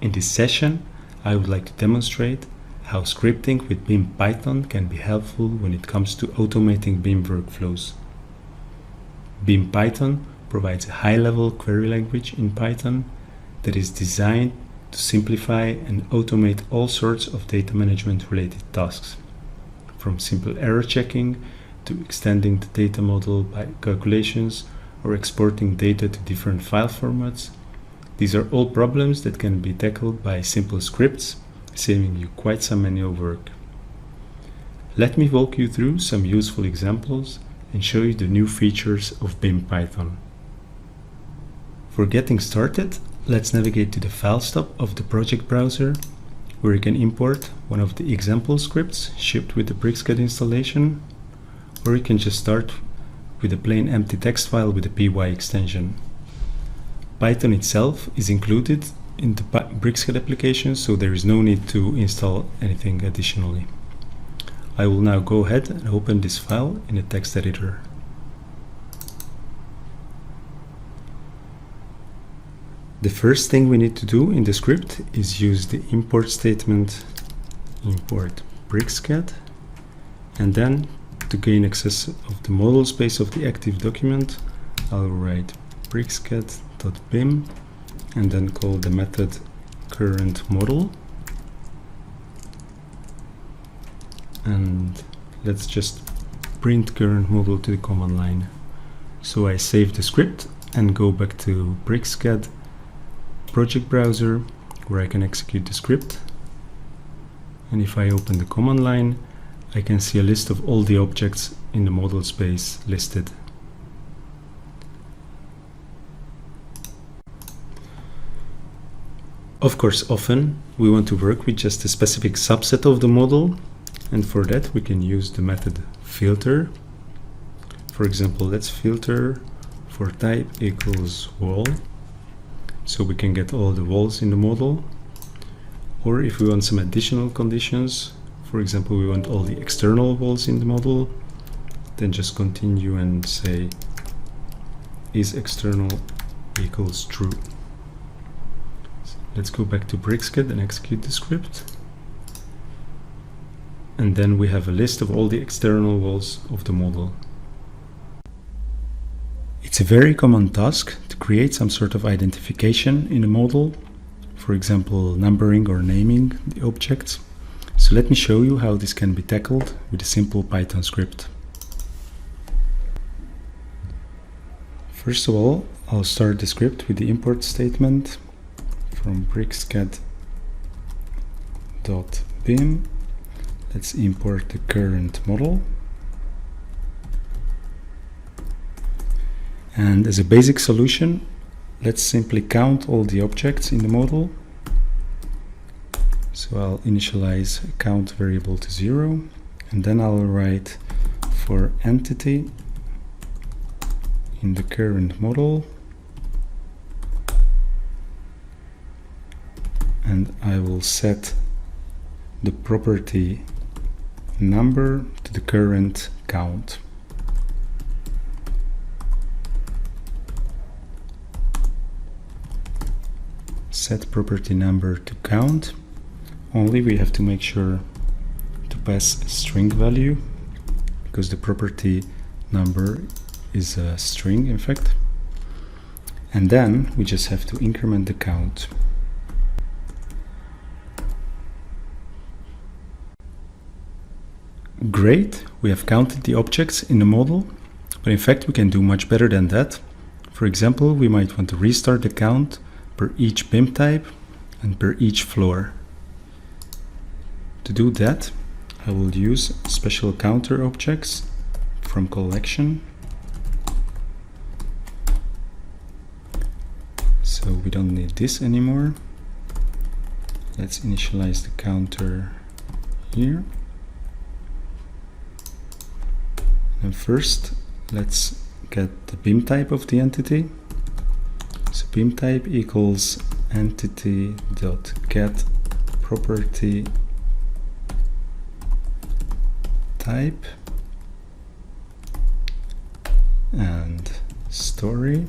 In this session, I would like to demonstrate how scripting with BIM Python can be helpful when it comes to automating BIM workflows. BIM Python provides a high-level query language in Python that is designed to simplify and automate all sorts of data management related tasks, from simple error checking to extending the data model by calculations or exporting data to different file formats. These are all problems that can be tackled by simple scripts, saving you quite some manual work. Let me walk you through some useful examples and show you the new features of BIM Python. For getting started, let's navigate to the file stop of the project browser, where you can import one of the example scripts shipped with the BricsCAD installation, or you can just start with a plain empty text file with a py extension. Python itself is included in the BricsCAD application, so there is no need to install anything additionally. I will now go ahead and open this file in a text editor. The first thing we need to do in the script is use the import statement import BricsCAD, and then to gain access of the model space of the active document, I'll write BricsCAD.bim and then call the method current model. And let's just print current model to the command line. So I save the script and go back to BricsCAD project browser, where I can execute the script. And if I open the command line, I can see a list of all the objects in the model space listed. Of course, often we want to work with just a specific subset of the model, and for that we can use the method filter. For example, let's filter for type equals wall, so we can get all the walls in the model. Or if we want some additional conditions, for example, we want all the external walls in the model, then just continue and say is external equals true. So let's go back to BricsCAD and execute the script. And then we have a list of all the external walls of the model. It's a very common task to create some sort of identification in a model, for example, numbering or naming the objects. So let me show you how this can be tackled with a simple Python script. First of all, I'll start the script with the import statement from BricsCAD.bim. Let's import the current model. And as a basic solution, let's simply count all the objects in the model. So I'll initialize a count variable to 0, and then I'll write for entity in the current model, and I will set the property number to the current count. Set property number to count. Only we have to make sure to pass a string value, because the property number is a string in fact. And then we just have to increment the count. Great, we have counted the objects in the model, but in fact we can do much better than that. For example, we might want to restart the count per each BIM type and per each floor. To do that, I will use special counter objects from collection. So we don't need this anymore. Let's initialize the counter here. And first, let's get the BIM type of the entity. So BIM type equals entity.get property type and story.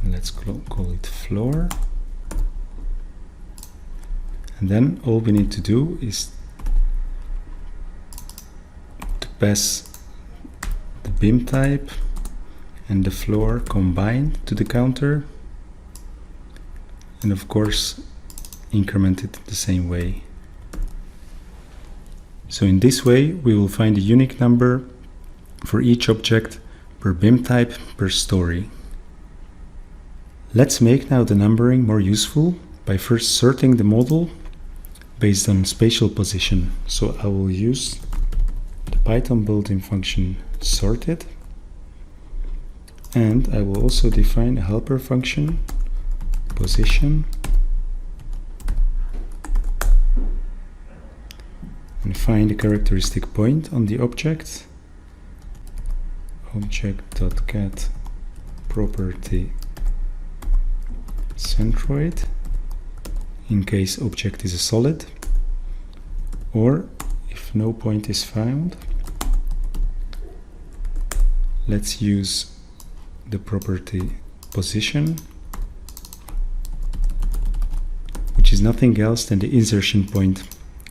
Let's call it floor. And then all we need to do is to pass the BIM type and the floor combined to the counter, and of course increment it the same way. So in this way we will find a unique number for each object per BIM type per story. Let's make now the numbering more useful by first sorting the model based on spatial position. So I will use the Python built-in function sorted, and I will also define a helper function position, and find a characteristic point on the object, object.CAD property centroid, in case object is a solid, or if no point is found, let's use the property position, which is nothing else than the insertion point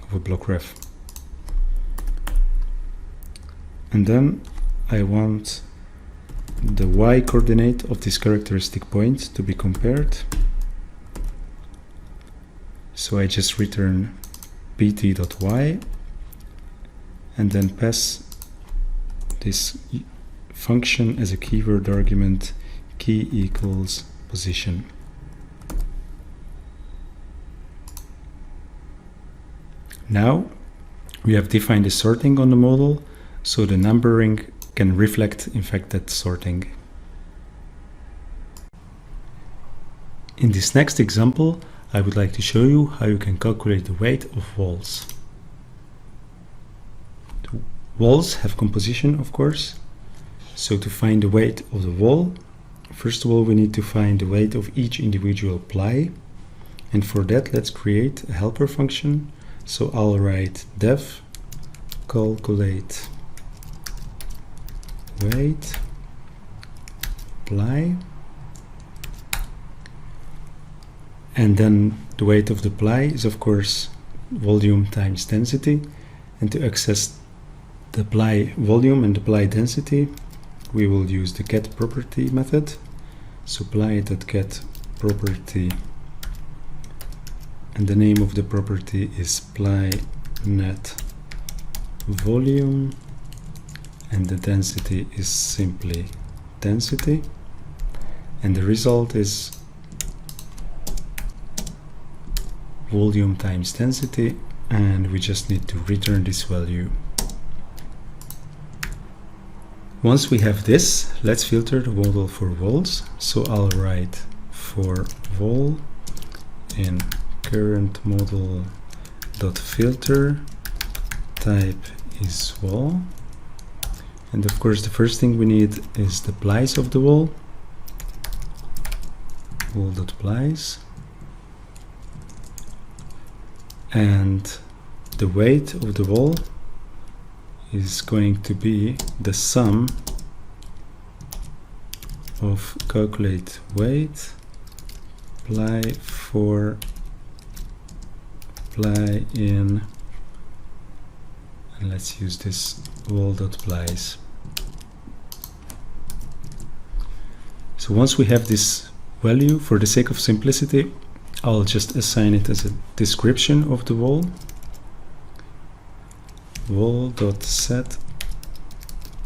of a block ref. And then I want the y coordinate of this characteristic point to be compared. So I just return pt.y and then pass this function as a keyword argument, key equals position. Now we have defined the sorting on the model, so the numbering can reflect in fact that sorting. In this next example, I would like to show you how you can calculate the weight of walls. The walls have composition, of course. So to find the weight of the wall, first of all we need to find the weight of each individual ply, and for that let's create a helper function. So I'll write def calculate weight ply, and then the weight of the ply is of course volume times density, and to access the ply volume and the ply density we will use the get property method. So ply.get property, and the name of the property is ply net volume, and the density is simply density, and the result is volume times density, and we just need to return this value. Once we have this, let's filter the model for walls. So I'll write for wall in current model dot filter type is wall, and of course the first thing we need is the plies of the wall, wall.plies, and the weight of the wall is going to be the sum of calculate weight ply for ply in, and let's use this wall.plies. So once we have this value, for the sake of simplicity, I'll just assign it as a description of the wall, wall.set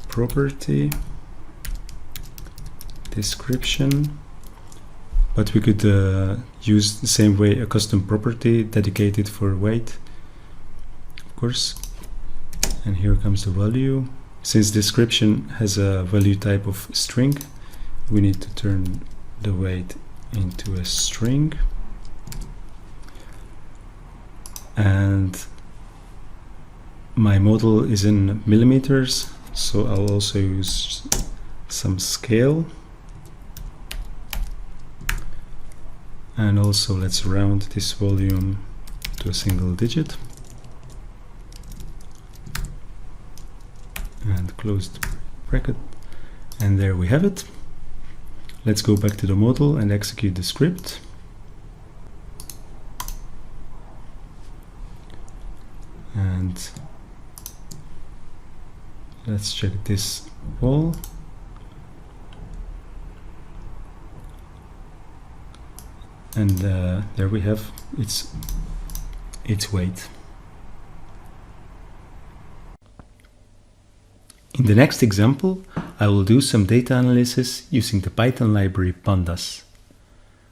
property description, but we could use the same way a custom property dedicated for weight, of course. And here comes the value. Since description has a value type of string, we need to turn the weight into a string, and my model is in millimeters, so I'll also use some scale, and also let's round this volume to a single digit and close the bracket, and there we have it. Let's go back to the model and execute the script. And let's check this wall. And there we have its weight. In the next example, I will do some data analysis using the Python library pandas.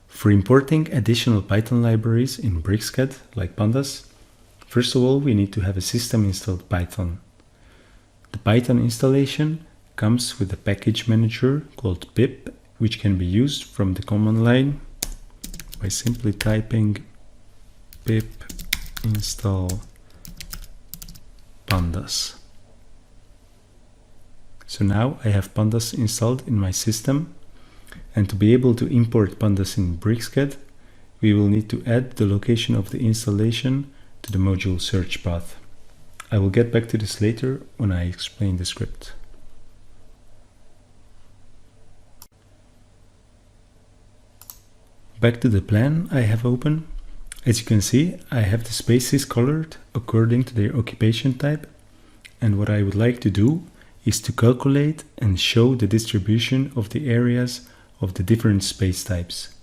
For importing additional Python libraries in BricsCAD, like pandas, first of all, we need to have a system installed Python. The Python installation comes with a package manager called pip, which can be used from the command line by simply typing pip install pandas. So now I have pandas installed in my system, and to be able to import pandas in BricsCAD, we will need to add the location of the installation to the module search path. I will get back to this later when I explain the script. Back to the plan I have open. As you can see, I have the spaces colored according to their occupation type, and what I would like to do is to calculate and show the distribution of the areas of the different space types.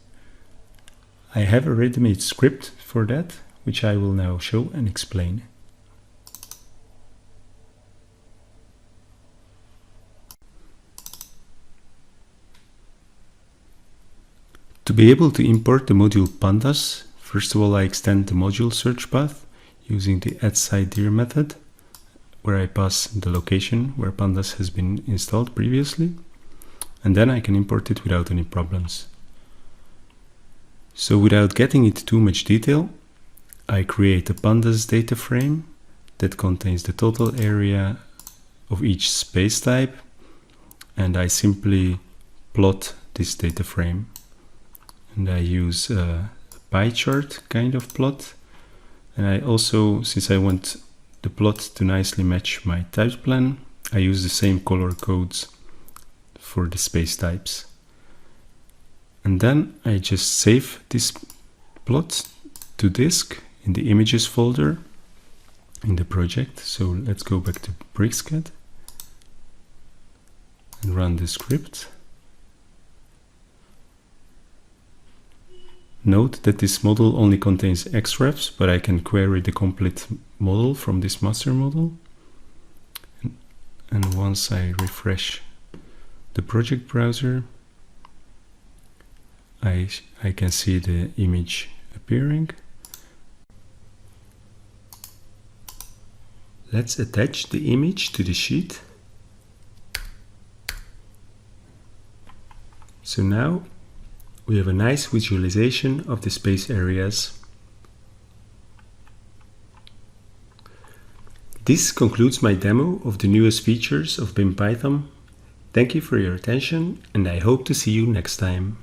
I have a ready-made script for that, which I will now show and explain. To be able to import the module pandas, first of all I extend the module search path using the add_dir method, where I pass the location where pandas has been installed previously, and then I can import it without any problems. So without getting into too much detail, I create a pandas data frame that contains the total area of each space type, and I simply plot this data frame. And I use a pie chart kind of plot, and I also, since I want the plot to nicely match my type plan, I use the same color codes for the space types. And then I just save this plot to disk in the images folder in the project. So let's go back to BricsCAD and run the script. Note that this model only contains xrefs, but I can query the complete model from this master model. And once I refresh the project browser, I can see the image appearing. Let's attach the image to the sheet. So now we have a nice visualization of the space areas. This concludes my demo of the newest features of BIM Python. Thank you for your attention, and I hope to see you next time.